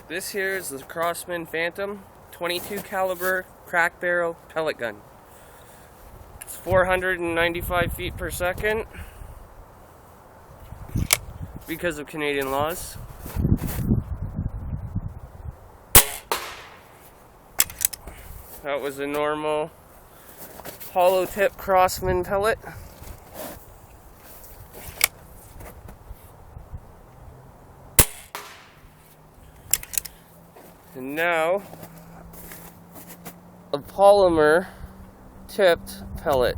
This here is the Crosman Phantom 22 caliber crack barrel pellet gun. It's 495 feet per second because of Canadian laws. That was a normal hollow tip Crosman pellet. And now a polymer tipped pellet.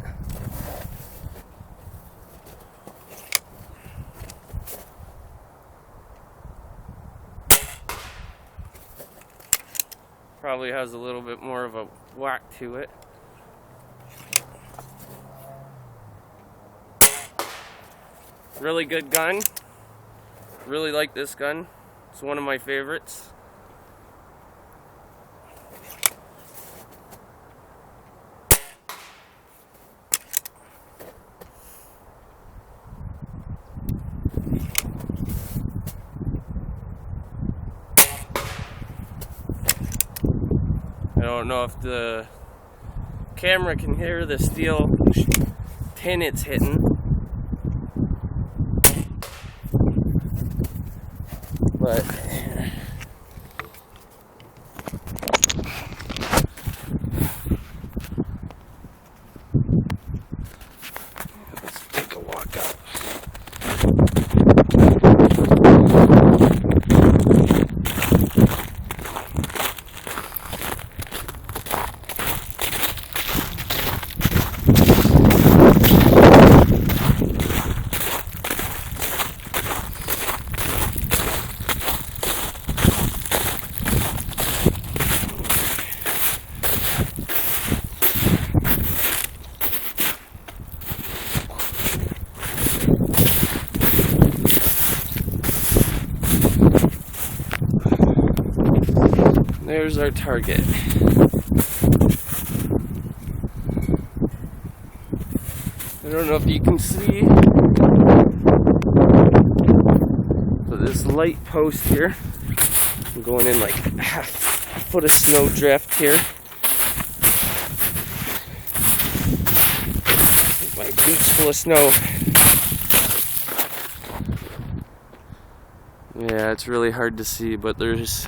Probably has a little bit more of a whack to it. Really good gun. Really like this gun. It's one of my favorites. I don't know if the camera can hear the steel tin it's hitting, but let's take a walk up. There's our target. I don't know if you can see, but this light post here, I'm going in like a foot of snow drift here. My boots full of snow. Yeah, it's really hard to see, but there's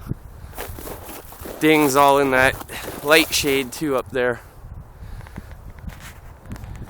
dings all in that light shade too up there.